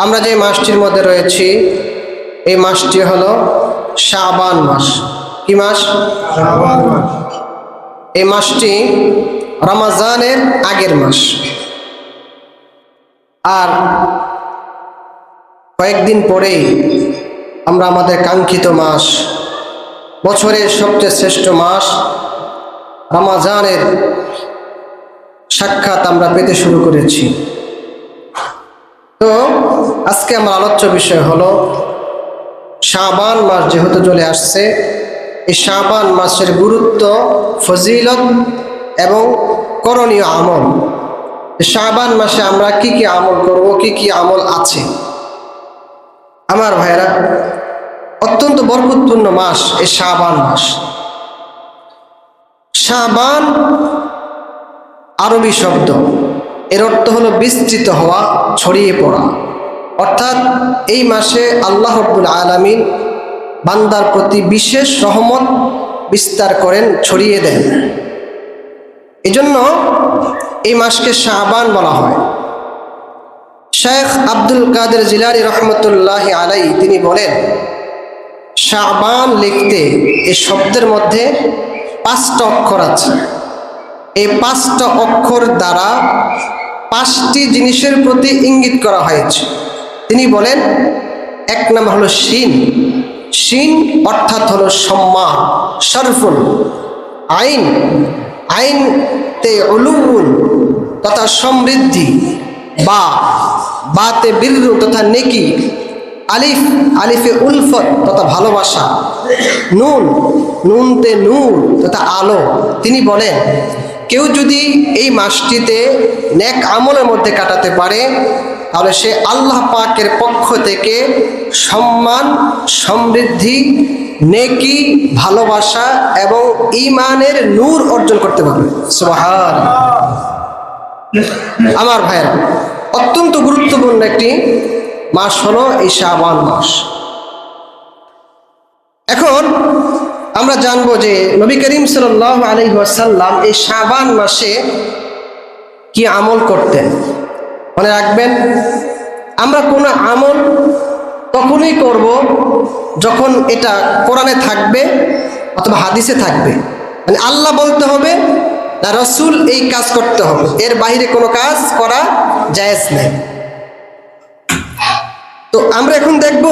আমরা যে মাসটির মধ্যে রয়েছি এই মাসটি হলো শাবান মাস। কি মাস? শাবান মাস। এই মাসটি রমজানের আগের মাস। আর কয়েকদিন পরেই আমরা আমাদের কাঙ্ক্ষিত মাস, বছরের সবচেয়ে শ্রেষ্ঠ মাস রমজানের সাক্ষাৎ আমরা পেতে শুরু করেছি। তো আজকে আমার আলোচ্য বিষয় হলো শাবান মাস যেহেতু চলে আসছে, এই শাবান মাসের গুরুত্ব, ফজিলত এবং করণীয় আমল। শাবান মাসে আমরা কি কি আমল করব, কি কি আমল আছে। আমার ভাইরা, অত্যন্ত বরকতপূর্ণ মাস এই শাবান মাস। শাবান আরবি শব্দ, এর অর্থ হলো বিস্তৃত হওয়া, ছড়িয়ে পড়া। অর্থাৎ এই মাসে আল্লাহ রাব্বুল আলামিন বান্দার প্রতি বিশেষ রহমত বিস্তার করেন, ছড়িয়ে দেন। এজন্য এই মাসকে শাবান বলা হয়। শেখ আব্দুল কাদের জিলানী রহমতুল্লাহ আলাইহি তিনি বলেন, শাবান লিখতে এই শব্দের মধ্যে 5টা অক্ষর আছে। এই 5টা অক্ষর দ্বারা 5টি জিনিসের প্রতি ইঙ্গিত করা হয়েছে। তিনি বলেন, এক নাম হলো শিন। শিন অর্থাৎ হলো সম্মান, শরফুল। আইন, আইন তে উলুউন তথা সমৃদ্ধি। বা, বাতে বিররু তথা নেকি। আলিফ, আলিফে উলফত তথা ভালোবাসা। নুন, নুনতে নূর তথা আলো। তিনি বলেন, কেউ যদি এই মাসটিতে নেক আমলের মধ্যে কাটাতে পারে তাহলে সে আল্লাহ পাকের পক্ষ থেকে সম্মান, সমৃদ্ধি, নেকি, ভালোবাসা এবং ঈমানের নূর অর্জন করতে পারবে। সুবহানাল্লাহ। আমার ভাইয়েরা, অত্যন্ত গুরুত্বপূর্ণ একটি মাস হলো এই শাবান মাস। এখন আমরা জানবো যে নবী করিম সাল্লাল্লাহু আলাইহি ওয়াসাল্লাম এই শাবান মাসে কি আমল করতেন। মনে রাখবেন, আমরা কোনো আমল তখনই করব যখন এটা কোরআনে থাকবে অথবা হাদিসে থাকবে। মানে আল্লাহ বলতে হবে না রাসূল এই কাজ করতে হবে, এর বাইরে কোনো কাজ করা জায়েজ নেই। তো আমরা এখন দেখব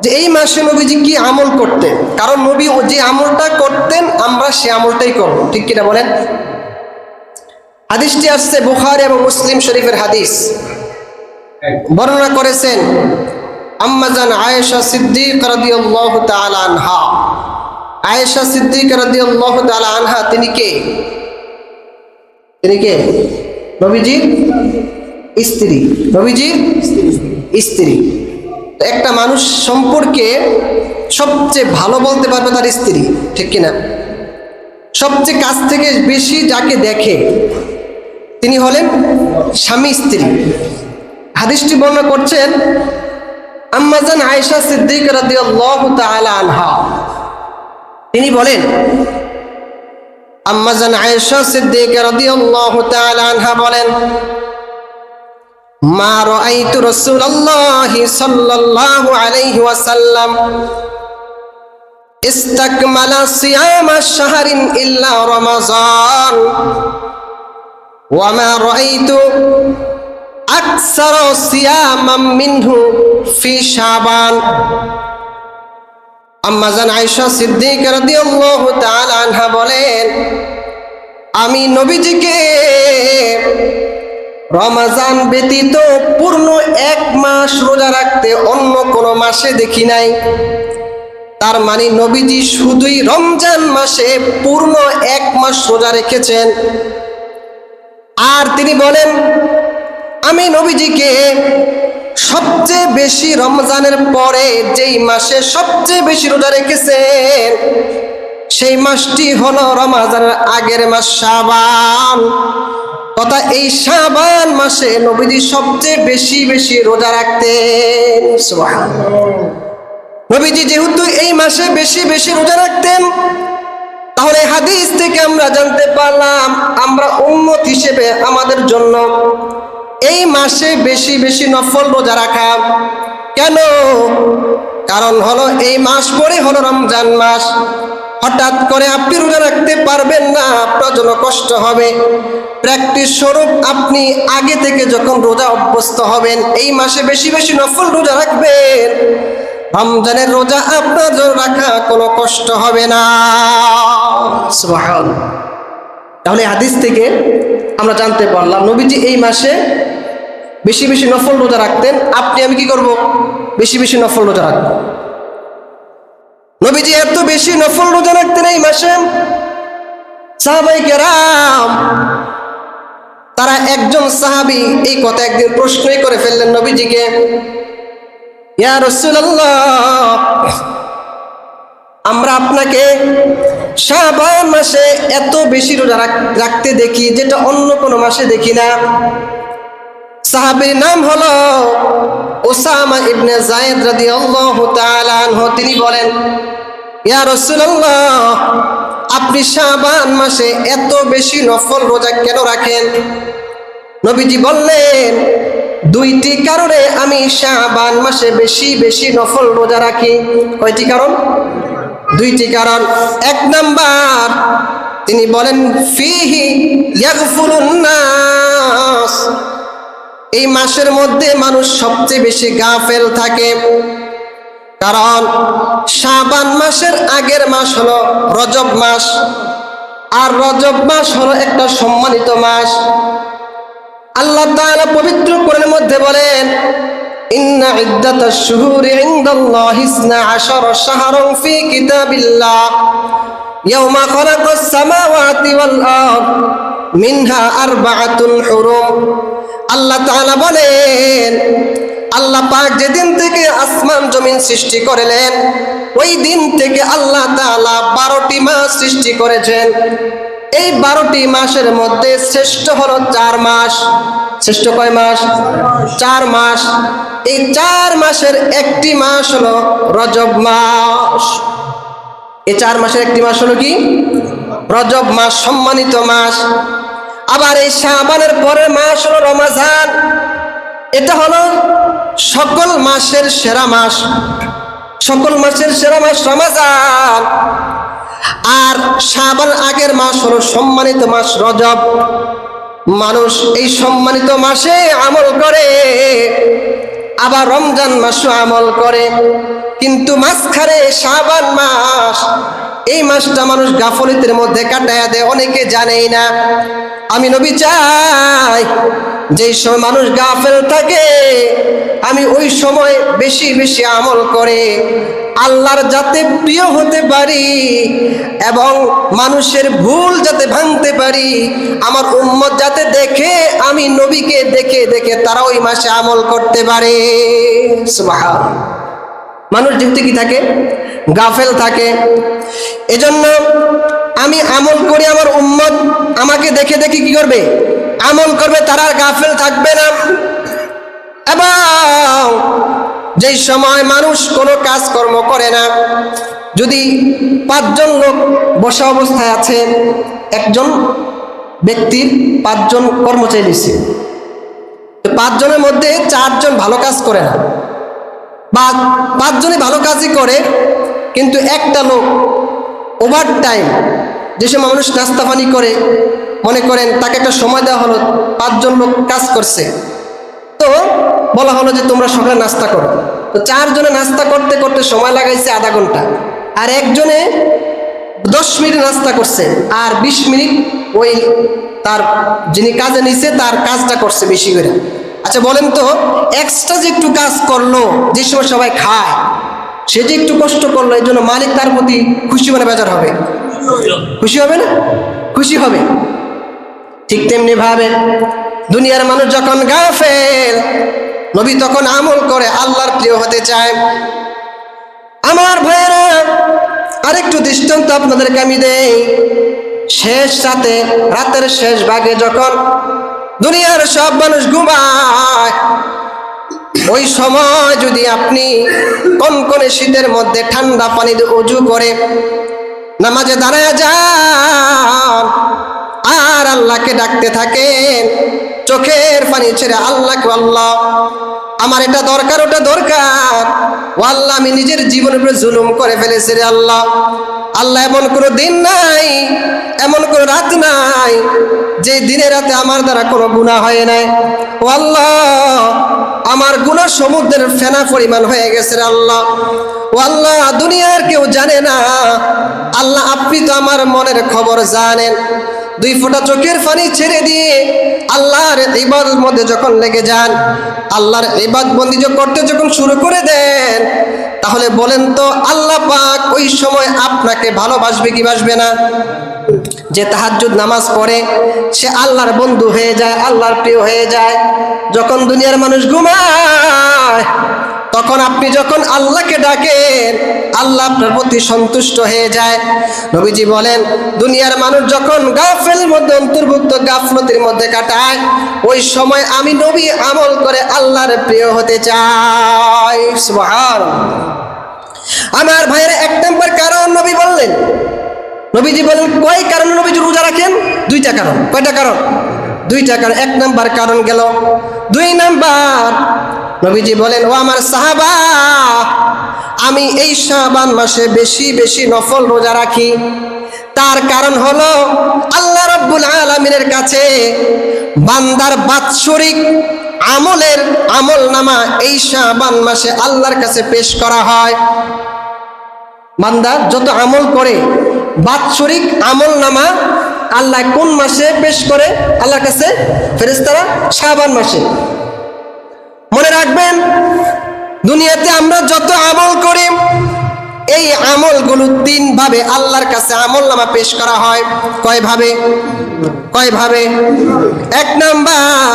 যে এই মাসে নবীজি কি আমল করতেন। কারণ নবী যে আমলটা করতেন আমরা সে আমলটাই করব, ঠিক কিনা বলেন? হাদিসটি আসছে বুখারী এবং মুসলিম শরীফের হাদিস। বর্ণনা করেছেন আম্মা জান আয়েশা সিদ্দিকা রাদিয়াল্লাহু তাআলা আনহা। আয়েশা সিদ্দিকা রাদিয়াল্লাহু তাআলা আনহা তিনি কে? তিনি কে? নবীজির স্ত্রী। নবীজির স্ত্রী। একটা মানুষ সম্পর্কে সবচেয়ে ভালো বলতে পারবে তার স্ত্রী, ঠিক কিনা? সবচেয়ে কাছ থেকে বেশি যাকে দেখে তিনি হলেন স্বামী স্ত্রী। হাদিসটি বর্ণনা করছেন আম্মা জান আয়েশা সিদ্দিকা রাদিয়াল্লাহু তাআলা আনহা। তিনি বলেন, আম্মা জান আয়েশা সিদ্দিকা রাদিয়াল্লাহু তাআলা আনহা বলেন, মা রাআইতু রাসূলুল্লাহি সাল্লাল্লাহু আলাইহি ওয়াসাল্লাম ইস্তাকমালা সিয়ামা শাহরিন ইল্লা রমাযান ওয়া মা রাআইতু আকসারা সিয়ামাম মিনহু ফি শাবান। আম্মা জান আয়েশা সিদ্দিকা রাদিয়াল্লাহু তাআলা আনহা বলেন, আমি নবীজিকে রমজান ব্যতীত পূর্ণ 1 মাস রোজা রাখতে অন্য কোনো মাসে দেখি নাই। তার মানে নবীজি শুধুই রমজান মাসে পূর্ণ 1 মাস রোজা রেখেছেন। আর তিনি বলেন, আমি নবীজিকে সবচেয়ে বেশি রমজানের পরে যেই মাসে সবচেয়ে বেশি রোজা রেখেছেন সেই মাসটি হলো রমজানের আগের মাস শাবান। তথা এই শাবান মাসে নবীজি সবচেয়ে বেশি বেশি রোজা রাখতেন। সুবহানাল্লাহ। নবীজি যেহেতু এই মাসে বেশি বেশি রোজা রাখতেন, তাহলে হাদিস থেকে আমরা জানতে পারলাম আমরা উম্মত হিসেবে আমাদের জন্য এই মাসে বেশি বেশি নফল রোজা রাখা। কেন? কারণ হলো এই মাস পরে হলো রমজান মাস। হঠাৎ করে আপনি রোজা রাখতে পারবেন না, আপনার জন্য কষ্ট হবে। প্র্যাকটিস স্বরূপ আপনি আগে থেকে যখন রোজা অভ্যস্ত হবেন, এই মাসে বেশি বেশি নফল রোজা রাখবেন, রমজানের রোজা আপনার জন্য রাখা কোনো কষ্ট হবে না। সুবহানাল্লাহ। তাহলে হাদিস থেকে আমরা জানতে পারলাম নবীজি এই মাসে বেশি বেশি নফল রোজা রাখতেন। আপনি আমি কি করব? বেশি বেশি নফল রোজা রাখবো। নবীজি এত বেশি নফল রোজা রাখতেন এই মাসে, সাহাবায়ে কেরাম তারা একজন সাহাবী এই কথা একদিন প্রশ্নই করে ফেললেন নবীজিকে, ইয়া রাসূলুল্লাহ, আমরা আপনাকে শাবান মাসে এত বেশি রোজা রাখতে দেখি যেটা অন্য কোনো মাসে দেখি না। সাহাবীর নাম হলো উসামা ইবনে যায়েদ রাদিয়াল্লাহু তাআলা আনহু। তিনি বলেন, ইয়া রাসূলুল্লাহ, আপনি শাবান মাসে এত বেশি নফল রোজা কেন রাখেন? নবীজি বললেন, দুইটি কারণে আমি শাবান মাসে বেশি বেশি নফল রোজা রাখি। কয়টি কারণ? দুইটি কারণ। এক নাম্বার, তিনি বলেন, ফিহি ইয়াগফুলুন নাস, এই মাসের মধ্যে মানুষ সবচেয়ে বেশি গাফেল থাকে। কারণ শাবান মাসের আগের মাস হলো রজব মাস, আর রজব মাস হলো একটা সম্মানিত মাস। আল্লাহ তাআলা পবিত্র কোরআনের মধ্যে বলেন, ইন্না ইদ্দাতাশ শুহুরি ইনদাল্লাহি 12 শাহরান ফি কিতাবিল্লাহ ইয়াওমা খালাকাস সামাওয়াতি ওয়াল আরদ মিনহা আরবাআতুন হুরুম। আল্লাহ তাআলা বলেন, আল্লাহ পাক যেদিন থেকে আসমান জমিন সৃষ্টি করলেন, ওই দিন থেকে আল্লাহ তাআলা 12টি মাস সৃষ্টি করেছেন। এই 12টি মাসের মধ্যে শ্রেষ্ঠ হলো 4 মাস। শ্রেষ্ঠ কয় মাস? 4 মাস। এই 4 মাসের একটি মাস হলো রজব মাস। এই 4 মাসের একটি মাস হলো কি? রজব মাস, সম্মানিত মাস। আবার এই শাবানের পরের মাস হলো রমজান। এটা হলো সকল মাসের সেরা মাস। সকল মাসের সেরা মাস রমজান। আর শাবান আগের মাস হলো সম্মানিত মাস রজব। মানুষ এই সম্মানিত মাসে আমল করে, আবার রমজান মাসও আমল করে, কিন্তু মাঝখানে শাবান মাস, এই মাসটা মানুষ গাফলতির মধ্যে কাটায়া দেয়, অনেকে জানেই না। আমি নবী চাই যেই সময় মানুষ গাফেল থাকে, আমি ওই সময় বেশি বেশি আমল করে আল্লাহর যাতে প্রিয় হতে পারি এবং মানুষের ভুল যাতে ভাঙতে পারি, আমার উম্মত যাতে দেখে, আমি নবীকে দেখে দেখে তারা ওই মাসে আমল করতে পারে। সুবহানাল্লাহ। মানুষ যেহেতু কি থাকে? গাফেল থাকে। এজন্য আমি আমল করি, আমার উম্মত আমাকে দেখে দেখে কি করবে? আমল করবে, তারা আর গাফেল থাকবে না। এবং যেই সময় মানুষ কোনো কাজকর্ম করে না, যদি 5 জন লোক বসা অবস্থায় আছে, একজন ব্যক্তির 5 জন কর্মচারী নিছে, 5 জনের মধ্যে 4 জন ভালো কাজ করে না, বা 5 জনই ভালো কাজই করে, কিন্তু একটা লোক ওভার টাইম, যে সময় মানুষ নাস্তা পানি করে, মনে করেন তাকে একটা সময় দেওয়া হলো, 5 জন লোক কাজ করছে, তো বলা হলো যে তোমরা সকালে নাস্তা করো। তো 4 জনে নাস্তা করতে করতে সময় লাগাইছে আধা ঘন্টা, আর একজনে 10 মিনিট নাস্তা করছে, আর 20 মিনিট ওই তার যিনি কাজে নিছে তার কাজটা করছে বেশি করে। আচ্ছা বলেন তো, এক্সট্রা যে একটু কাজ করলো, যে সময় সবাই খায়, সে যে একটু কষ্ট করলো, এই জন্য মালিক তার প্রতি খুশি মানে বেজার হবে? খুশি হবে না? খুশি হবে। ঠিক তেমনি ভাবে দুনিয়ার মানুষ যখন গাফেল, নবী তখন আমল করে আল্লাহর প্রিয় হতে চায়। আমার ভাইয়েরা, আরেকটু দৃষ্টান্ত আপনাদেরকে আমি দেই। শেষ রাতে, রাতের শেষ ভাগে যখন দুনিয়ার সব মানুষ ঘুমায়, ওই সময় যদি আপনি কনকনে শীতের মধ্যে ঠান্ডা পানি দিয়ে ওযু করে নামাজে দাঁড়ায় যান আর আল্লাহকে ডাকতে থাকেন, চোখের পানি ছেড়ে আল্লাহকে, আল্লাহ আমার এটা দরকার, ওটা দরকার, ও আল্লাহ আমি নিজের জীবনের উপরে জুলুম করে ফেলেছি রে আল্লাহ। আল্লাহ এমন কোনো দিন নাই, এমন কোনো রাত নাই যে দিনে রাতে আমার দ্বারা কোনো গুনাহ হয় নাই। ও আল্লাহ আমার গুনাহ সমুদ্রের ফেনা পরিমাণ হয়ে গেছে রে আল্লাহ। ও আল্লাহ দুনিয়ার কেউ জানে না, আল্লাহ আপনি তো আমার মনের খবর জানেন। দুই ফোঁটা চোখের পানি ছেড়ে দিয়ে আল্লাহর ইবাদতের মধ্যে যখন লেগে যান, আল্লাহর ইবাদত বন্দি করতে যখন শুরু করে দেন, তাহলে বলেন তো আল্লাহ পাক ওই সময় আপনাকে ভালোবাসবে কি বাসবে না? যে তাহাজ্জুদ নামাজ পড়ে সে আল্লাহর বন্ধু হয়ে যায়, আল্লাহর প্রিয় হয়ে যায়। যখন দুনিয়ার মানুষ ঘুমায় তখন আপনি যখন আল্লাহকে ডাকেন, আল্লাহ আপনার প্রতি সন্তুষ্ট হয়ে যায়। নবীজি বলেন দুনিয়ার মানুষ যখন গাফেলের মধ্যে অন্তর্ভুক্ত, গাফলতির মধ্যে কাটায়, ওই সময় আমি নবী আমল করে আল্লাহর প্রিয় হতে চাই। সুবহানাল্লাহ। আমার ভাইয়েরা, এক নম্বর কারণ নবী বললেন, নবীজি বলেন কয় কারণে নবীজি রোজা রাখেন? দুইটা কারণ। কয়টা কারণ? দুইটা কারণ। এক নম্বর কারণ গেল। দুই নম্বর নবীজি বলেন, ও আমার সাহাবা, আমি এই শাবান মাসে বেশি বেশি নফল রোজা রাখি। তার কারণ হলো আল্লাহ রাব্বুল আলামিনের কাছে বান্দার বাৎসরিক আমলের আমলনামা এই শাবান মাসে আল্লাহর কাছে পেশ করা হয়। বান্দা যত আমল করে বাৎসরিক আমলনামা আল্লাহ কোন মাসে পেশ করে আল্লাহর কাছে? ফেরেশতারা শাবান মাসে। মনে রাখবেন, দুনিয়াতে আমরা যত আমল করি এই আমলগুলো তিন ভাবে আল্লাহর কাছে আমলনামা পেশ করা হয়। কয় ভাবে? কয় ভাবে? এক নাম্বার,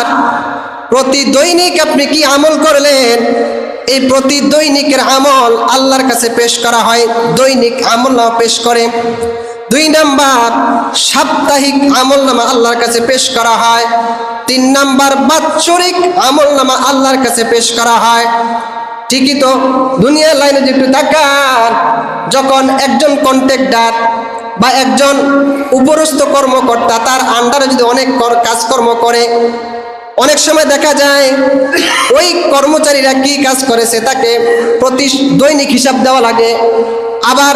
প্রতি দৈনিক আপনি কি আমল করলেন, এই প্রতি দৈনিকের আমল আল্লাহর কাছে পেশ করা হয়, দৈনিক আমলনামা পেশ করে। দুই নাম্বার, সাপ্তাহিক আমলনামা আল্লাহর কাছে পেশ করা হয়। তিন নাম্বার, বাৎসরিক আমলনামা আল্লাহর কাছে পেশ করা হয়। ঠিকই তো, দুনিয়ার লাইনে যে একটু তাকান, যখন একজন কন্ট্রাক্টর বা একজন উপরস্থ কর্মকর্তা তার আন্ডারে যদি অনেক কাজকর্ম করে, অনেক সময় দেখা যায় ওই কর্মচারীরা কি কাজ করেছে তাকে প্রতি দৈনিক হিসাব দেওয়া লাগে, আবার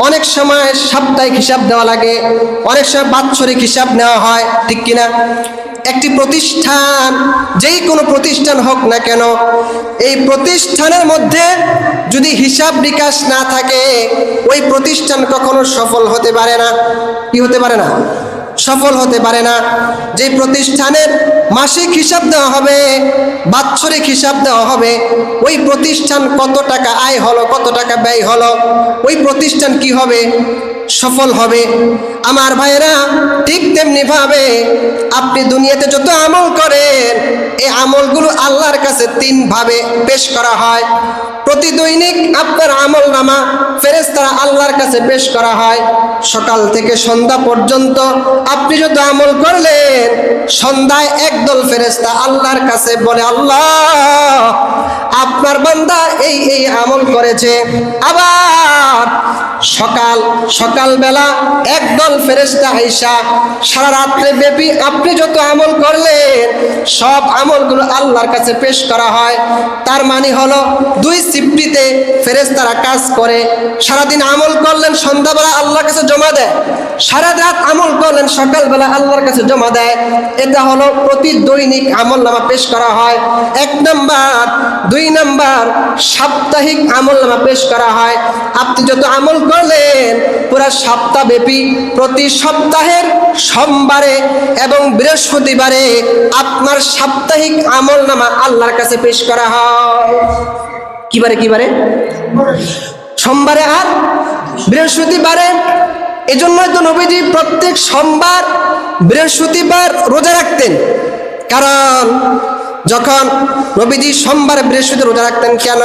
অনেক সময় সাপ্তাহিক হিসাব দেওয়া লাগে, অনেক সময় বাৎসরিক হিসাব নেওয়া হয়, ঠিক কিনা? একটি প্রতিষ্ঠান, যেই কোনো প্রতিষ্ঠান হোক না কেন, এই প্রতিষ্ঠানের মধ্যে যদি হিসাব নিকাশ না থাকে ওই প্রতিষ্ঠান কখনো সফল হতে পারে না। কি হতে পারে না? সফল হতে পারে না। যে প্রতিষ্ঠানের মাসিক হিসাব দেওয়া হবে, বাৎসরিক হিসাব দেওয়া হবে, ওই প্রতিষ্ঠান কত টাকা আয় হলো, কত টাকা ব্যয় হলো, ওই প্রতিষ্ঠান কি হবে? সফল হবে। আমার ভাইয়েরা, ঠিক তেমনি ভাবে আপনি দুনিয়াতে যত আমল করেন এই আমলগুলো আল্লাহর কাছে তিন ভাবে পেশ করা হয়। প্রতি দৈনিক আপনার আমলনামা ফেরেশতারা আল্লাহর কাছে পেশ করা হয়। সকাল থেকে সন্ধ্যা পর্যন্ত আপনি যত আমল করলেন, সন্ধ্যায় একদল ফেরেশতা আল্লাহর কাছে বলে, আল্লাহ আপনার বান্দা এই এই আমল করেছে। আবার সকালবেলা একদল ফেরেশতা আইসা সারা রাত্রে ব্যাপী আপনি যত আমল করলেন সব আমলগুলো আল্লাহর কাছে পেশ করা হয়। তার মানে হলো দুই শিফটিতে ফেরেশতারা কাজ করে। সারাদিন আমল করলেন, সন্ধ্যাবেলা আল্লাহর কাছে জমা দেয়, সারা রাত আমল করলেন, সকালবেলা আল্লাহর কাছে জমা দেয়। এটা হলো প্রতি দৈনিক আমলনামা পেশ করা হয়, এক নাম্বার। দুই নাম্বার, সাপ্তাহিক আমলনামা পেশ করা হয়। আপনি যত আমল করলেন পুরা সপ্তাহব্যাপী প্রতি সপ্তাহের সোমবারে এবং বৃহস্পতিবারে আপনার সাপ্তাহিক আমলনামা আল্লাহর কাছে পেশ করা হয়। কিবারে? কিবারে? সোমবারে আর বৃহস্পতিবারে। এজন্যই তো নবীজি প্রত্যেক সোমবার বৃহস্পতিবার রোজা রাখতেন, কারণ যখন নবীজি সোমবার বৃহস্পতি রোজা রাখতেন কেন?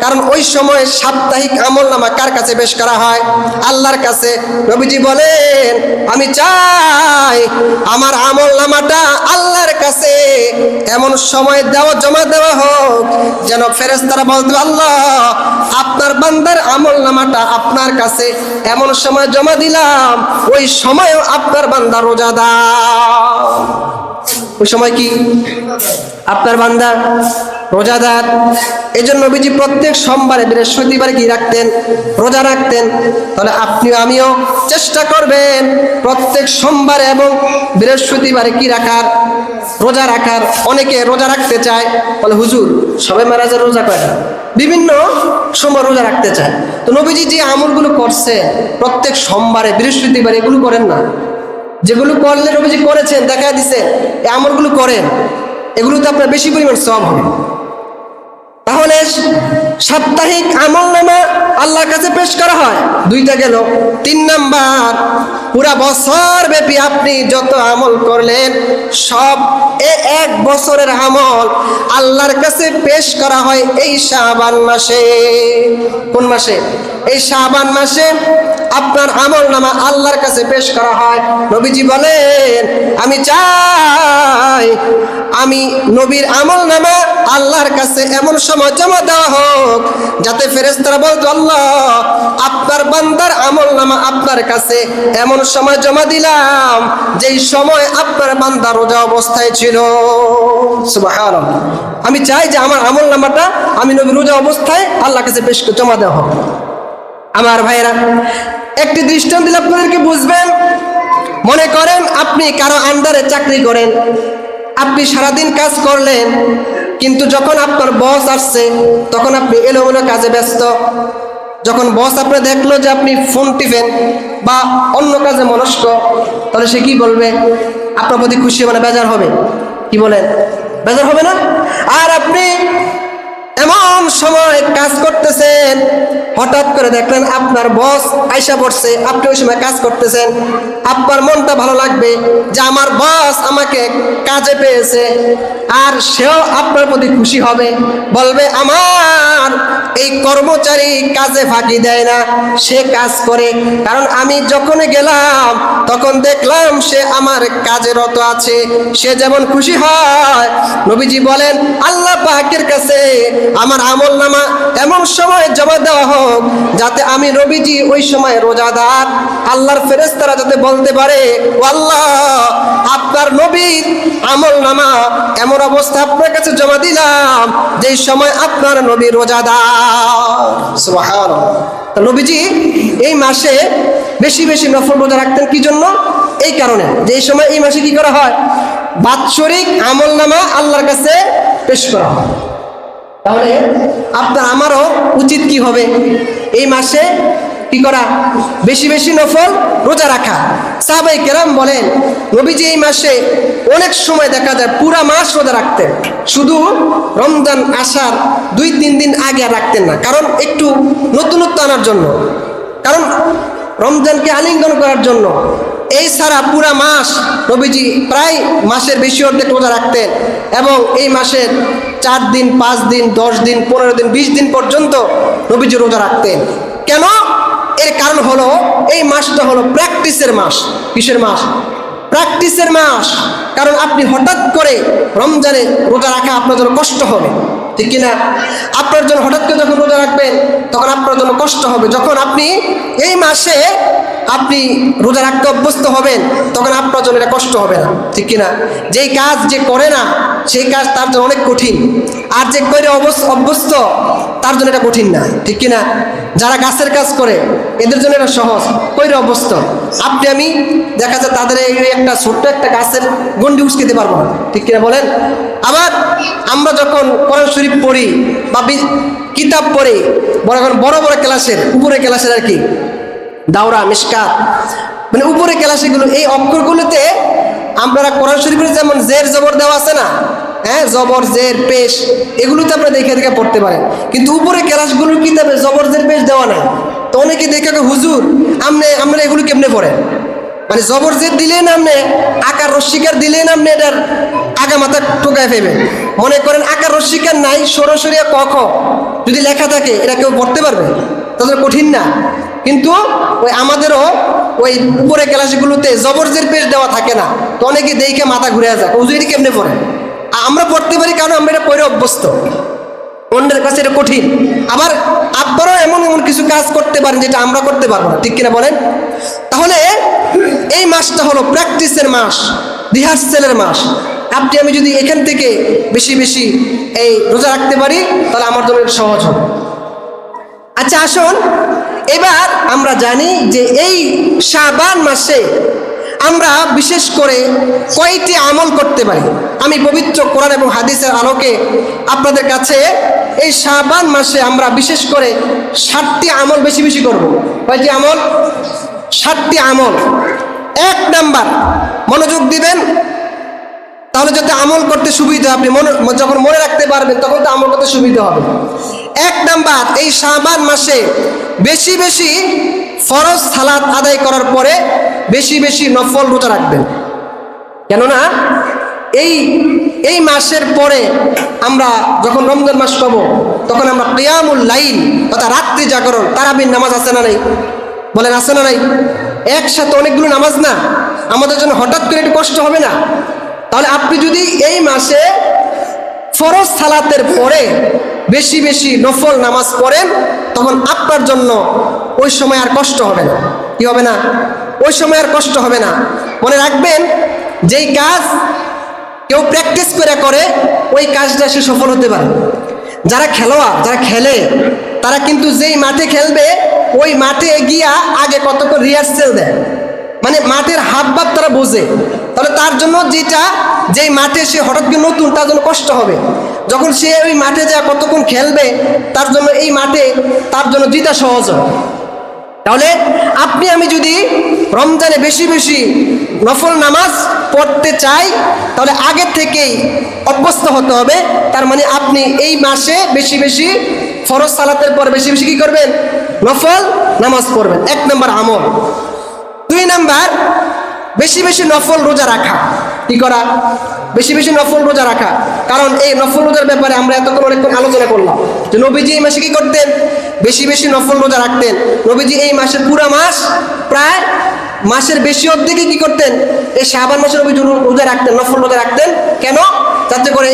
কারণ ওই সময় সাপ্তাহিক আমলনামা কার কাছে পেশ করা হয়? আল্লাহর কাছে। নবীজি বলেন আমি চাই আমার আমলনামাটা আল্লাহর কাছে এমন সময় জমা দেওয়া হোক যেন ফেরেশতারা বলতে আল্লাহ আপনার বান্দার আমলনামাটা আপনার কাছে এমন সময় জমা দিলাম ওই সময়ও আপনার বান্দা রোজাদার। ওই সময় কি আপনার বান্দা রোজাদার। এই জন্য নবীজি প্রত্যেক সোমবারে বৃহস্পতিবারে কি রাখতেন? রোজা রাখতেন। তাহলে আপনিও আমিও চেষ্টা করবেন প্রত্যেক সোমবারে এবং বৃহস্পতিবারে কি রাখার? রোজা রাখার। অনেকে রোজা রাখতে চায়, বলে হুজুর সবে মেরাজের রোজা কয়টা? বিভিন্ন সময় রোজা রাখতে চায়। তো নবীজি যে আমলগুলো করছে প্রত্যেক সোমবারে বৃহস্পতিবারে এগুলো করেন না? যেগুলো করলে নবীজি করেছেন দেখা দিছে এই আমলগুলো করেন, এগুলোতে আপনার বেশি পরিমাণ সওয়াব হবে। তাহলে সাপ্তাহিক আমলনামা আল্লাহর কাছে পেশ করা হয়, দুইটা গেল। 3 নাম্বার, পুরা বছর ব্যাপী আপনি যত আমল করলেন সব এক বছরের আমল আল্লাহর কাছে পেশ করা হয় এই শাবান মাসে। কোন মাসে? এই শাবান মাসে আপনার আমলনামা আল্লাহর কাছে পেশ করা হয়। নবীজি বলেন আমি চাই আমি নবীর আমলনামা আল্লাহর কাছে এমন সময় জমা দেওয়া হোক যাতে ফেরেশতারা বলতো আল্লাহ আপনার বান্দার আমলনামা আপনার কাছে এমন সময় জমা দিলাম যেই সময় আপনার বান্দা রোজা অবস্থায় ছিল। সুবহানাল্লাহ। আমি চাই যে আমার আমলনামাটা আমি নবীর রোজা অবস্থায় আল্লাহর কাছে পেশ জমা দেওয়া হোক। আমার ভাইরা একটি দৃষ্টান্ত দিলে আপনাদেরকে বুঝবেন। মনে করেন আপনি কারো আন্ডারে চাকরি করেন, আপনি সারাদিন কাজ করলেন, কিন্তু যখন আপনার বস আসছে তখন আপনি এলোমেলো কাজে ব্যস্ত। যখন বস আপনি দেখলো যে আপনি ফোন টিপেন বা অন্য কাজে মনস্ক, তাহলে সে কি বলবে? আপনার প্রতি খুশি মানে বেজার হবে। কি বলেন? বেজার হবে না? আর আপনি এমন সময় কাজ করতেছেন, হঠাৎ করে দেখলেন আপনার বস আইসা পড়ছে, আপনি ওই সময় কাজ করতেছেন, আপনার মনটা ভালো লাগবে যে আমার বস আমাকে কাজে পেয়েছে, আর সেও আপনার প্রতি খুশি হবে, বলবে আমার এই কর্মচারী কাজে ফাঁকি দেয় না, সে কাজ করে, কারণ আমি যখন গেলাম তখন দেখলাম সে আমার কাজে রত আছে। সে যেমন খুশি হয়, নবীজি বলেন আল্লাহ পাকের কাছে আমার আমলনামা এমন সময় জমা দেওয়া হোক যাতে আমি নবীজি ওই সময় রোজাদার। আল্লাহর ফেরেশতারা যাতে বলতে পারে ও আল্লাহ আপনার নবীর আমলনামা এমন অবস্থা আপনার কাছে জমা দিলাম যেই সময় আপনার নবী রোজাদার। সুবহানাল্লাহ। নবীজি এই মাসে বেশি বেশি নফল রোজা রাখতেন। কি জন্য? এই কারণে যে এই সময় এই মাসে কি করা হয়? বাৎসরিক আমলনামা আল্লাহর কাছে পেশ করা হয়। তাহলে আপনার আমারও উচিত কি হবে? এই মাসে কি করা? বেশি বেশি নফল রোজা রাখা। সাহাবায়ে কেরাম বলেন নবীজি এই মাসে অনেক সময় দেখা যায় পুরা মাস রোজা রাখতেন, শুধু রমজান আসার 2-3 দিন আগে রাখতেন না, কারণ একটু নতুনত্ব আনার জন্য, কারণ রমজানকে আলিঙ্গন করার জন্য। এই ছাড়া পুরা মাস নবীজি প্রায় মাসের বেশি অর্ধেক রোজা রাখতেন, এবং এই মাসের 4 দিন 5 দিন 10 দিন 15 দিন 20 দিন পর্যন্ত নবীজি রোজা রাখতেন। কেন? এর কারণ হলো এই মাসটা হলো প্র্যাকটিসের মাস। কিসের মাস? প্র্যাকটিসের মাস। কারণ আপনি হঠাৎ করে রমজানে রোজা রাখা আপনার জন্য কষ্ট হবে, ঠিক কিনা? আপনার জন্য হঠাৎ করে যখন রোজা রাখবেন তখন আপনার জন্য কষ্ট হবে। যখন আপনি এই মাসে আপনি রোজা রাখতে অভ্যস্ত হবেন তখন আপনার জন্য এটা কষ্ট হবে না, ঠিক কিনা? যেই কাজ যে করে না সেই কাজ তার জন্য অনেক কঠিন, আর যে করে অভ্যস্ত তার জন্য এটা কঠিন না, ঠিক কিনা? যারা গাছের কাজ করে এদের জন্য এটা সহজ, কইরে অভ্যস্ত। আপনি আমি দেখা যায় তাদের এই একটা ছোট্ট একটা গাছের গন্ডি উস্কিতে পারবো না, ঠিক কিনা বলেন? আবার আমরা যখন কোরআন শরীফ পড়ি বা কিতাব পড়ি, বড় বড় ক্লাসের উপরে ক্লাসের আর কি দাওরা মিশকাত, মানে উপরে ক্লাসেগুলো, এই অক্ষরগুলোতে আপনারা কোরআন শরীফের যেমন জের জবর দেওয়া আছে না, হ্যাঁ, জবর জের পেশ, এগুলোতে আপনারা দেখে দেখে পড়তে পারেন। কিন্তু উপরে ক্লাসগুলোর কিতাবে জবর জের পেশ দেওয়া নাই। তো অনেকে দেখে হুজুর আমরা এগুলো কেমনে পড়েন? মানে জবর জের দিলেন আপনি, আকার রস্বীকার দিলেন আপনি, এটার আগা মাথা টোকায় ফেলবেন। মনে করেন আকার রস্বীকার নাই, সরাসরি ক খ যদি লেখা থাকে এটা কেউ পড়তে পারবে? তাদের কঠিন না। কিন্তু ওই আমাদেরও ওই উপরে ক্লাসগুলোতে জবরজের পেজ দেওয়া থাকে না, তো অনেকে দেখে মাথা ঘুরে যায়, হুজুর এটা কেমনে পড়ে? আমরা পড়তে পারি কারণ আমরা এটা পড়ে অভ্যস্ত, অন্যের কাছে এটা কঠিন। আবার আপনারাও এমন এমন কিছু কাজ করতে পারেন যেটা আমরা করতে পারবো না, ঠিক কিনা বলেন? তাহলে এই মাসটা হলো প্র্যাকটিসের মাস, রিহার্সেলের মাস। আপনি আমি যদি এখান থেকে বেশি বেশি এই রোজা রাখতে পারি তাহলে আমার জন্য এটা সহজ হবে। আচ্ছা আসুন, এবার আমরা জানি যে এই শাবান মাসে আমরা বিশেষ করে কয়টি আমল করতে পারি। আমি পবিত্র কোরআন এবং হাদিসের আলোকে আপনাদের কাছে এই শাবান মাসে আমরা বিশেষ করে 7টি আমল বেশি বেশি করব। কয়টি আমল? 7টি আমল। 1 নাম্বার, মনোযোগ দিবেন, তাহলে যাতে আমল করতে সুবিধা, আপনি যখন মনে রাখতে পারবেন তখন তো আমল করতে সুবিধা হবে। 1 নাম্বার, এই শাবান মাসে বেশি বেশি ফরজ সালাত আদায় করার পরে বেশি বেশি নফল রোজা রাখবেন। কেননা এই মাসের পরে আমরা যখন রমজান মাস পাবো তখন আমরা কিয়ামুল লাইল অর্থাৎ রাত্রি জাগরণ, তারাবির নামাজ আছে না নাই? বলেন আছে না নাই? একসাথে অনেকগুলো নামাজ না, আমাদের জন্য হঠাৎ করে একটু কষ্ট হবে না? তাহলে আপনি যদি এই মাসে ফরজ সালাতের পরে বেশি বেশি নফল নামাজ পড়েন তখন আপনার জন্য ওই সময় আর কষ্ট হবে না। কি হবে না? ওই সময় আর কষ্ট হবে না। মনে রাখবেন, যেই কাজ কেউ প্র্যাকটিস করে ওই কাজটা সে সফল হতে পারে। যারা খেলোয়াড়, যারা খেলে, তারা কিন্তু যেই মাঠে খেলবে ওই মাঠে গিয়া আগে কতক্ষণ রিহার্সেল দেয়, মানে মাঠের হাবভাব তারা বোঝে। তাহলে তার জন্য যেই মাঠে সে হঠাৎ করে নতুন, তার জন্য কষ্ট হবে। যখন সে ওই মাঠে যায় কতক্ষণ খেলবে, তার জন্য এই মাঠে তার জন্য জিতা সহজ হয়। তাহলে আপনি আমি যদি রমজানে বেশি বেশি নফল নামাজ পড়তে চাই তাহলে আগের থেকেই অভ্যস্ত হতে হবে। তার মানে আপনি এই মাসে বেশি বেশি ফরজ সালাতের পর বেশি বেশি কি করবেন? নফল নামাজ পড়বেন। 1 নম্বর আমল। 2 নাম্বার, বেশি বেশি নফল রোজা রাখা। কি করা? বেশি বেশি নফল রোজা রাখা। কারণ এই নফল রোজার ব্যাপারে আমরা এতক্ষণ অনেকক্ষণ আলোচনা করলাম যে নবীজি এই মাসে কি করতেন? বেশি বেশি নফল রোজা রাখতেন। নবীজি এই মাসের পুরো মাস, প্রায় মাসের বেশি অর্ধেকই কি করতেন? এই শাবান মাসের নবীজি রোজা রাখতেন, নফল রোজা রাখতেন। কেন? যাতে করে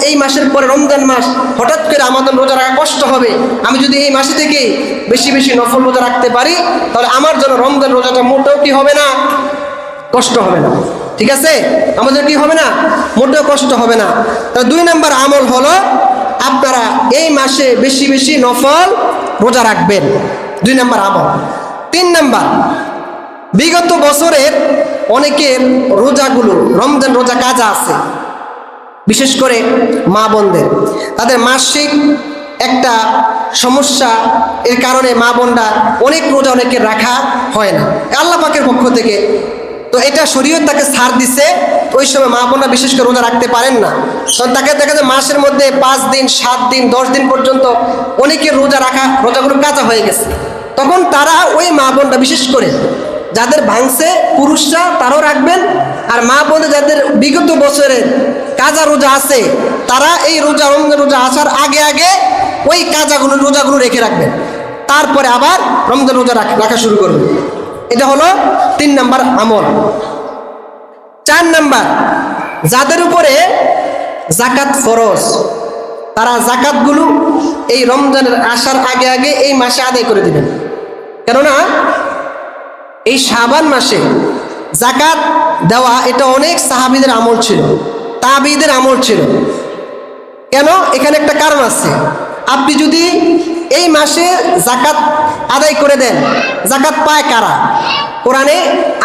এই মাসের পরে রমজান মাস হঠাৎ করে আমাদের রোজা রাখা কষ্ট হবে। আমি যদি এই মাসে থেকে বেশি বেশি নফল রোজা রাখতে পারি তাহলে আমার জন্য রমজান রোজাটা মোটেও কি হবে না? কষ্ট হবে না। ঠিক আছে? আমাদের কি হবে না? মোটেও কষ্ট হবে না। তাহলে 2 নম্বর আমল হলো আপনারা এই মাসে বেশি বেশি নফল রোজা রাখবেন। 2 নম্বর আমল। 3 নম্বর, বিগত বছরের অনেকের রোজাগুলো, রমজান রোজা কাজা আছে, বিশেষ করে মা বোনদের, তাদের মাসিক একটা সমস্যা, এর কারণে মা বোনরা অনেক রোজা অনেকের রাখা হয় না আল্লাহ পাকের পক্ষ থেকে। তো এটা শরীয়ত তাকে ছাড় দিছে, ওই সময় মা বোনরা বিশেষ করে রোজা রাখতে পারেন না। কারণ তাকে দেখা যায় মাসের মধ্যে 5 দিন, 7 দিন, 10 দিন পর্যন্ত অনেকের রোজাগুলো কাজা হয়ে গেছে। তখন তারা ওই মা বোনরা বিশেষ করে যাদের ভাঙছে, পুরুষরা তারাও রাখবেন, আর মা বোনদের যাদের বিগত বছরের কাজা রোজা আছে তারা এই রমজান রোজা আসার আগে আগে ওই রোজাগুলো রেখে রাখবেন, তারপরে আবার রমজান রোজা রাখা শুরু করবেন। এটা হলো 3 নম্বর আমল। 4 নম্বর, যাদের উপরে জাকাত ফরজ তারা জাকাতগুলো এই রমজানের আসার আগে আগে এই মাসে আদায় করে দিবেন। কেননা এই শাবান মাসে জাকাত দেওয়া এটা অনেক সাহাবীদের আমল ছিল, তাবিঈদের আমল ছিল। কেন? এখানে একটা কারণ আছে। আপনি যদি এই মাসে জাকাত আদায় করে দেন, জাকাত পায় কারা? কোরআনে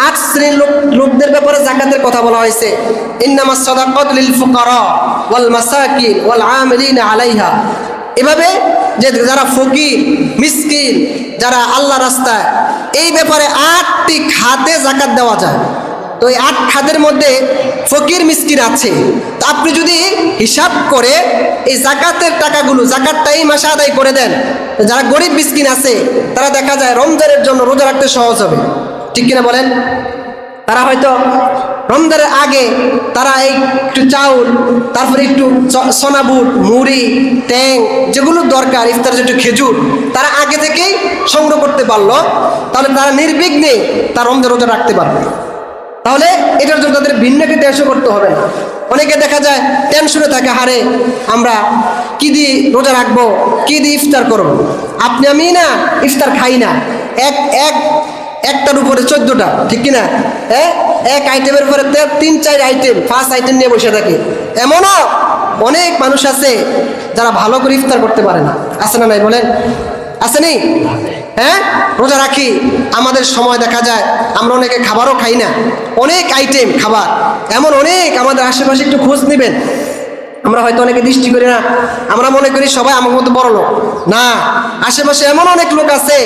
8 শ্রেণীর লোকদের ব্যাপারে জাকাতের কথা বলা হয়েছে। ইন্নামাস সাদাকাতু লিল ফুকারা ওয়াল মাসাকিন ওয়াল আমিলিনা আলাইহা। এভাবে যে যারা ফকির, মিসকিন, যারা আল্লাহ রাস্তায়, এই ব্যাপারে 8টি খাতে জাকাত দেওয়া যায়। তো এই 8 খাতের মধ্যে ফকির মিসকিন আছে। তো আপনি যদি হিসাব করে এই জাকাতের টাকাগুলো, জাকাতটা এই মাসে আদায় করে দেন, তো যারা গরিব মিসকিন আছে তারা দেখা যায় রমজানের জন্য রোজা রাখতে সহজ হবে। ঠিক কিনা বলেন? তারা হয়তো রমজানের আগে তারা একটু চাউল, তারপরে একটু সোনা বুট, মুড়ি, ট্যাং, যেগুলো দরকার ইফতার, একটু খেজুর তারা আগে থেকেই সংগ্রহ করতে পারলো, তাহলে তারা নির্বিঘ্নে তার রমজান রোজা রাখতে পারবে। তাহলে এটার জন্য তাদের ভিন্নকে টেনশন করতে হবে না। অনেকে দেখা যায় টেনশনে থাকে, হারে আমরা কি দিয়ে রোজা রাখবো, কি দিয়ে ইফতার করব। আপনি আমি না ইফতার খাই না, একটার উপরে 14টা, ঠিক কিনা? হ্যাঁ, এক আইটেমের উপরে 3-4 আইটেম, 5 আইটেম নিয়ে বসে থাকে। এমনও অনেক মানুষ আছে যারা ভালো করে ইফতার করতে পারে না। আছে না নাই বলেন? আছে নি? হ্যাঁ, রোজা রাখি, আমাদের সময় দেখা যায় আমরা অনেকে খাবারও খাই না, অনেক আইটেম খাবার, এমন অনেক আমাদের আশেপাশে একটু খোঁজ নেবেন। আমরা হয়তো অনেকে দৃষ্টি করি না, আমরা মনে করি সবাই আমার মতো বড় লোক। না, আশেপাশে এমন অনেক লোক আছে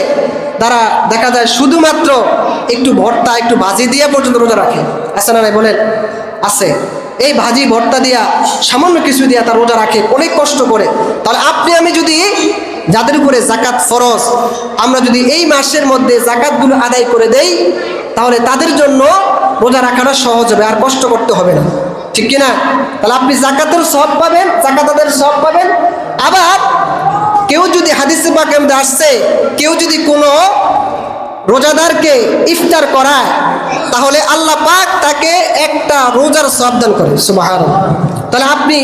যারা দেখা যায় শুধুমাত্র একটু ভর্তা, একটু ভাজি দিয়ে পর্যন্ত রোজা রাখে। আছে না নাই বলেন? আছে। এই ভাজি ভর্তা দিয়া, সামান্য কিছু দিয়া তার রোজা রাখে, অনেক কষ্ট করে। তাহলে আপনি আমি যদি, যাদের উপরে জাকাত ফরজ, আমরা যদি এই মাসের মধ্যে জাকাতগুলো আদায় করে দেই, তাহলে তাদের জন্য রোজা রাখাটা সহজ হবে, আর কষ্ট করতে হবে না, ঠিক কিনা? তাহলে আপনি জাকাতের সওয়াব পাবেন, জাকাত আদায়ের সওয়াব পাবেন। আবার কেউ যদি হাদিসে পাকে মধ্যে আসছে, কেউ যদি কোনো রোজাদারকে ইফতার করায়, তাহলে আল্লাহ পাক তাকে একটা রোজার সওয়াব দান করে। সুবহানাল্লাহ। তাহলে আপনি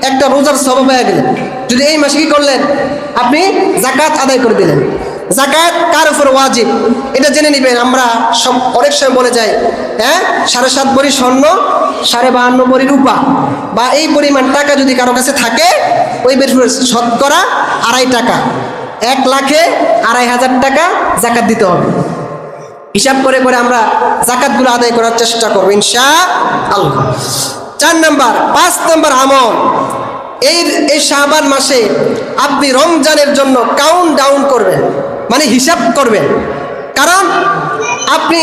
একটা রোজার সওয়াব পেয়ে গেলেন যদি এই মাসে কি করলেন, আপনি জাকাত আদায় করে দিলেন। জাকাত কার উপর ওয়াজিব এটা জেনে নেবেন। আমরা সব অনেক সময় বলে যাই, হ্যাঁ, 7.5 ভরি স্বর্ণ, 52.5 ভরি রূপা, বা এই পরিমাণ টাকা যদি কারো কাছে থাকে, ওই বের শতকরা 2.5 টাকা, 1 লাখে 2.5 টাকা জাকাত দিতে হবে। হিসাব করে করে আমরা জাকাতগুলো আদায় করার চেষ্টা করবো ইনশাআল্লাহ। 5 নম্বর আমল, এই শাবান মাসে আপনি রমজানের জন্য কাউন্ট ডাউন করবেন, মানে হিসাব করবেন। কারণ আপনি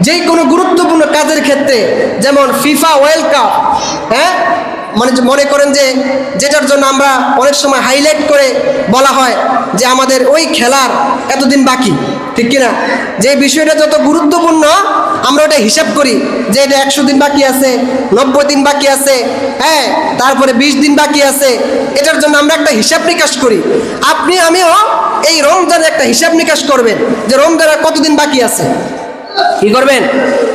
যে কোনো গুরুত্বপূর্ণ কাজের ক্ষেত্রে, যেমন ফিফা ওয়ার্ল্ড কাপ, হ্যাঁ, মানে মনে করেন যে যেটার জন্য আমরা অনেক সময় হাইলাইট করে বলা হয় যে আমাদের ওই খেলার এতদিন বাকি, ঠিক কিনা? যে বিষয়টা যত গুরুত্বপূর্ণ আমরা ওটা হিসাব করি যে এটা 100 দিন বাকি আছে, 90 দিন বাকি আছে, হ্যাঁ, তারপরে 20 দিন বাকি আছে। এটার জন্য আমরা একটা হিসাব নিকাশ করি। আপনি আমিও এই রমজানে একটা হিসাব নিকাশ করবেন যে রমজানের কতদিন বাকি আছে। কি করবেন?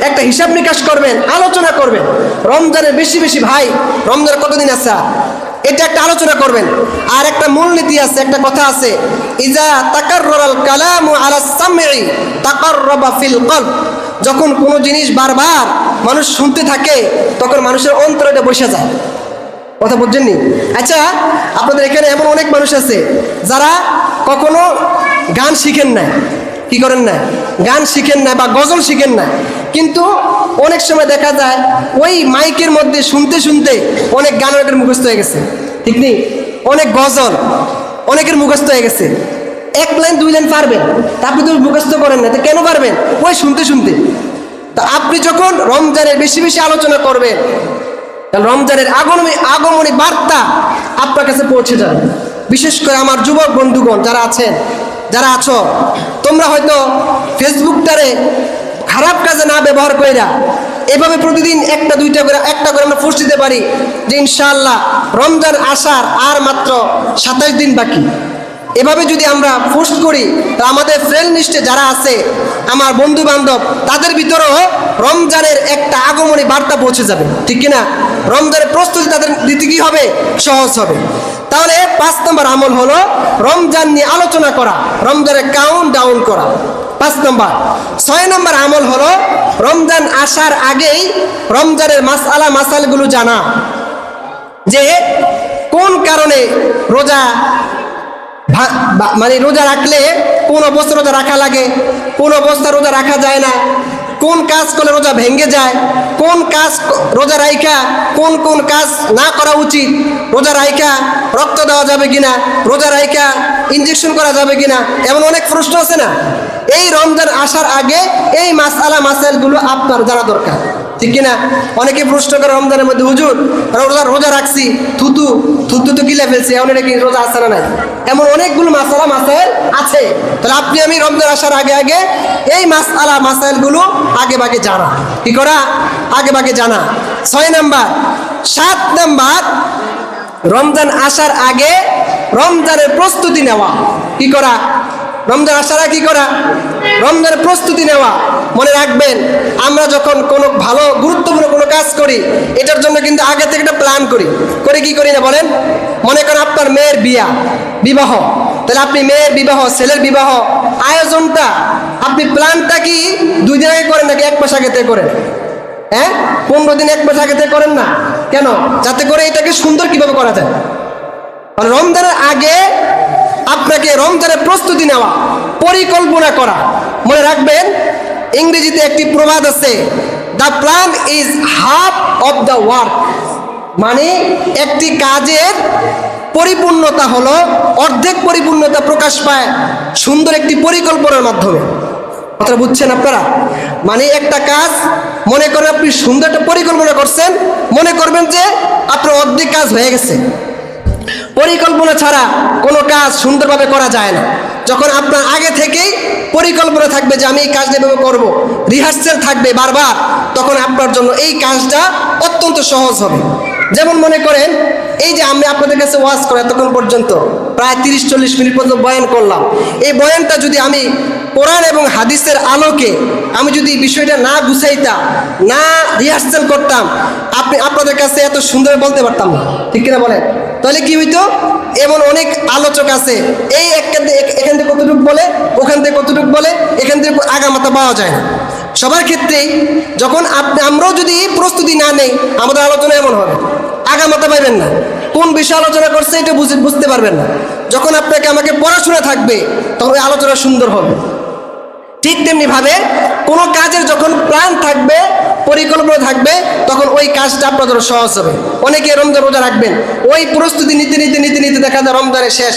একটা হিসাব নিকাশ করবেন, আলোচনা করবেন। রমজানের বেশি বেশি ভাই, রমজানের কতদিন আছে এটা একটা আলোচনা করবেন। আর একটা মূলনীতি আছে, একটা কথা আছে, ইজা তাকাররাল কালামু আলা সামঈ তাকাররাবা ফিল কলব। যখন কোনো জিনিস বারবার মানুষ শুনতে থাকে, তখন মানুষের অন্তরে এটা বসে যায়। কথা বুঝছেননি? আচ্ছা, আপনাদের এখানে এমন অনেক মানুষ আছে যারা কখনো গান শিখেন না, কি করেন না, গান শিখেন না বা গজল শিখেন না, কিন্তু অনেক সময় দেখা যায় ওই মাইকের মধ্যে শুনতে শুনতে অনেক গান অনেকের মুখস্থ হয়ে গেছে, ঠিক নেই? অনেক গজল অনেকের মুখস্থ হয়ে গেছে। 1 লাইন 2 লাইন পারবেন, তা আপনি তো মুখস্থ করেন না, তো কেন পারবেন? ওই শুনতে শুনতে। তা আপনি যখন রমজানের বেশি বেশি আলোচনা করবেন, তাহলে রমজানের আগমনী বার্তা আপনার কাছে পৌঁছে যাবে। বিশেষ করে আমার যুবক বন্ধুগণ যারা আছেন, যারা আছো, তোমরা হয়তো ফেসবুকটারে খারাপ কাজে না ব্যবহার কইরা এভাবে প্রতিদিন একটা করে আমরা পোস্ট দিতে পারি যে ইনশাআল্লাহ রমজান আসার আর মাত্র 27 দিন বাকি। এভাবে যদি আমরা পোস্ট করি, তা আমাদের ফ্রেন্ড লিস্টে যারা আছে, আমার বন্ধু বান্ধব, তাদের ভিতরেও রমজানের একটা আগমনী বার্তা পৌঁছে যাবে, ঠিক কিনা? রমজানের প্রস্তুতি তাদের দিতে কি হবে? সহজ হবে। তাহলে 5 নম্বর আমল হলো রমজান নিয়ে আলোচনা করা, রমজানের কাউন্ট ডাউন করা, 5 নম্বর। 6 নম্বর আমল হলো রমজান আসার আগেই রমজানের মাসালগুলো জানা, যে কোন কারণে রোজা, মানে রোজা রাখলে কোন অবস্থা রোজা রাখা লাগে, কোন অবস্থা রোজা রাখা যায় না, কোন কাজ করলে রোজা ভেঙে যায়, কোন কাজ রোজা রাইখা কোন কোন কাজ না করা উচিত, রোজা রাইখা রক্ত দেওয়া যাবে কিনা, রোজা রাইখা ইনজেকশন করা যাবে কিনা, এমন অনেক প্রশ্ন আছে না? এই রমজান আসার আগে এই মাসালগুলো আপনার জানা দরকার। ঠিক কিনা? অনেকে প্রশ্ন করে রমজানের মধ্যে, হুজুর রোজা রাখছি, থুতু তো গিলে ফেলছি, এমন এটা কি রোজা আছে না নাই? এমন অনেকগুলো মাসাইল আছে। তাহলে আপনি আমি রমজান আসার আগে আগে এই মাসাইলগুলো আগে ভাগে জানা, কি করা? আগে ভাগে জানা। 6 নাম্বার। 7 নাম্বার, রমজান আসার আগে রমজানের প্রস্তুতি নেওয়া। কি করা? রমজান আসার আগে কি করা? রমজানের প্রস্তুতি নেওয়া। মনে রাখবেন, আমরা যখন কোনো ভালো গুরুত্বপূর্ণ কোনো কাজ করি, এটার জন্য কিন্তু আগে থেকে একটা প্ল্যান করি কি করি না বলেন? মনে করেন আপনার মেয়ের বিবাহ, তাহলে আপনি মেয়ের বিবাহ, ছেলের বিবাহ আয়োজনটা, আপনি প্ল্যানটা কি 2 দিন আগে করেন নাকি 1 মাস আগে থেকে করেন? 15 দিন 1 মাস আগে থেকে করেন না কেন? যাতে করে এটাকে সুন্দর কিভাবে করা যায়। রমজানের আগে আপনাকে রমজানের প্রস্তুতি নেওয়া, পরিকল্পনা করা। মনে রাখবেন, ইংরেজিতে একটি প্রবাদ আছে, the plan is half of the work. মানে একটি কাজের পরিপূর্ণতা হলো, অর্ধেক পরিপূর্ণতা প্রকাশ পায় সুন্দর একটি পরিকল্পনার মাধ্যমে। কথাটা বুঝছেন আপনারা? মানে একটা কাজ, মনে করেন আপনি সুন্দর একটা পরিকল্পনা করছেন, মনে করবেন যে আপনার অর্ধেক কাজ হয়ে গেছে। পরিকল্পনা ছাড়া কোনো কাজ সুন্দরভাবে করা যায় না। যখন আপনার আগে থেকেই পরিকল্পনা থাকবে যে আমি এই কাজটা এভাবে করব, রিহার্সেল থাকবে বারবার, তখন আপনার জন্য এই কাজটা অত্যন্ত সহজ হবে। যেমন মনে করেন, এই যে আমি আপনাদের কাছে ওয়াজ করে এতক্ষণ পর্যন্ত প্রায় 30-40 মিনিট পর্যন্ত বয়ান করলাম, এই বয়ানটা যদি আমি কোরআন এবং হাদিসের আলোকে আমি যদি বিষয়টা না গুছাইতাম, না রিহার্সেল করতাম, আপনাদের কাছে এত সুন্দর বলতে পারতাম না। ঠিক কিনা বলেন? তাহলে কি হইতো? এমন অনেক আলোচক আছে, এই এখান থেকে কতটুকু বলে, ওখান থেকে কতটুকু বলে, এখান থেকে আগামাথা পাওয়া যায় না। সবার ক্ষেত্রেই যখন আমরাও যদি প্রস্তুতি না নেই, আমাদের আলোচনা এমন হবে, আগামাথা পাইবেন না। কোন বিষয়ে আলোচনা করছে এটা বুঝতে পারবেন না। যখন আপনাকে আমাকে পড়াশোনা থাকবে, তখন ওই আলোচনা সুন্দর হবে। ঠিক তেমনিভাবে কোনো কাজের যখন প্ল্যান থাকবে, পরিকল্পনা থাকবে, তখন ওই কাজটা আপনাদের সহজ হবে। অনেকে রমজান রোজা রাখবেন, ওই প্রস্তুতি নিতে দেখা যায় রমজানের শেষ,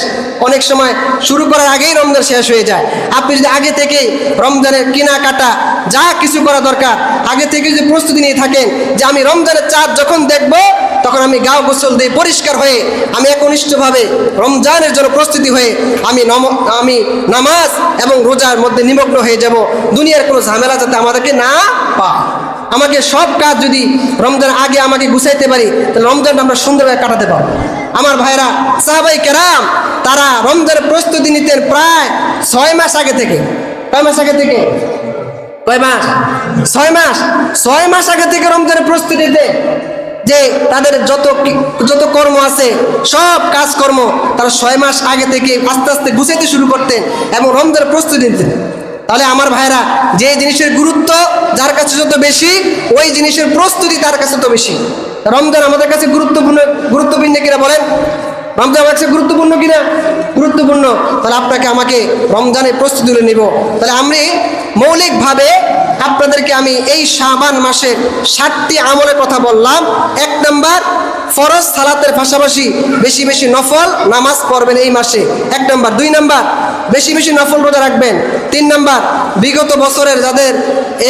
অনেক সময় শুরু করার আগেই রমজান শেষ হয়ে যায়। আপনি যদি আগে থেকেই রমজানের কেনাকাটা যা কিছু করা দরকার আগে থেকে যদি প্রস্তুতি নিয়ে থাকেন, যে আমি রমজানের চাঁদ যখন দেখব, তখন আমি গাও গোসল দিয়ে পরিষ্কার হয়ে আমি একনিষ্ঠভাবে রমজানের জন্য প্রস্তুতি হয়ে আমি নামাজ এবং রোজার মধ্যে নিমগ্ন হয়ে যাব। দুনিয়ার কোনো ঝামেলা যাতে আমাদেরকে না পায়। আমাকে সব কাজ যদি রমজান আগে আমাকে গুছাইতে পারি, তাহলে রমজানটা আমরা সুন্দরভাবে কাটাতে পারবো। আমার ভাইরা, সাহাবাই কেরাম, তারা রমজানের প্রস্তুতি নিতেন প্রায় 6 মাস আগে থেকে। কয় মাস আগে থেকে? কয় মাস? 6 মাস। 6 মাস আগে থেকে রমজানের প্রস্তুতি নিতে, যে তাদের যত কর্ম আছে, সব কাজকর্ম তারা 6 মাস আগে থেকে আস্তে আস্তে গুছাইতে শুরু করতেন এবং রমজানের প্রস্তুতি নিতেন। তাহলে আমার ভাইরা, যে জিনিসের গুরুত্ব যার কাছে যত বেশি, ওই জিনিসের প্রস্তুতি তার কাছে তত বেশি। রমজান আমাদের কাছে গুরুত্বপূর্ণ কিনা বলেন? রমজান আমার কাছে গুরুত্বপূর্ণ কিনা? গুরুত্বপূর্ণ। তাহলে আপনাকে আমাকে রমজানের প্রস্তুতি নিব। তাহলে আমি মৌলিকভাবে আপনাদেরকে আমি এই শাবান মাসের 7টি আমলের কথা বললাম। 1 নাম্বার, ফরজ সালাতের পাশাপাশি বেশি বেশি নফল নামাজ পড়বেন এই মাসে, 1 নাম্বার। 2 নাম্বার, বেশি বেশি নফল রোজা রাখবেন। 3 নাম্বার, বিগত বছরের যাদের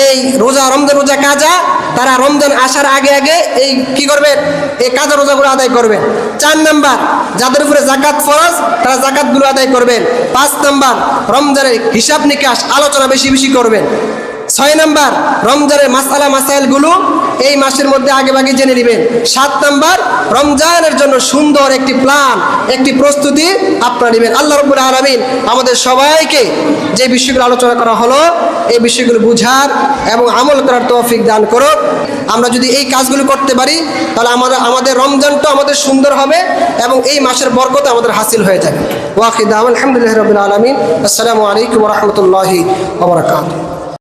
এই রমজান রোজা কাজা, তারা রমজান আসার আগে আগে এই কি করবেন? এই কাজা রোজাগুলো আদায় করবেন। 4 নাম্বার, যাদের উপরে জাকাত ফরজ, তারা জাকাতগুলো আদায় করবেন। 5 নাম্বার, রমজানের হিসাব নিকাশ আলোচনা বেশি বেশি করবেন। 6 নাম্বার, রমজানের মাসাইলগুলো এই মাসের মধ্যে আগে ভাগে জেনে নেবেন। 7 নাম্বার, রমজানের জন্য সুন্দর একটি প্ল্যান, একটি প্রস্তুতি আপনারা নেবেন। আল্লাহ রাব্বুল আলামিন আমাদের সবাইকে যে বিষয়গুলো আলোচনা করা হলো, এই বিষয়গুলো বুঝার এবং আমল করার তৌফিক দান করুক। আমরা যদি এই কাজগুলো করতে পারি, তাহলে আমাদের রমজানটা আমাদের সুন্দর হবে এবং এই মাসের বরকত আমাদের হাসিল হয়ে যাবে। ওয়াখির দাওয়ানা আলহামদুলিল্লাহি রাব্বিল আলামিন। আসসালামু আলাইকুম ওয়া রাহমাতুল্লাহি ওয়া বারাকাতুহু।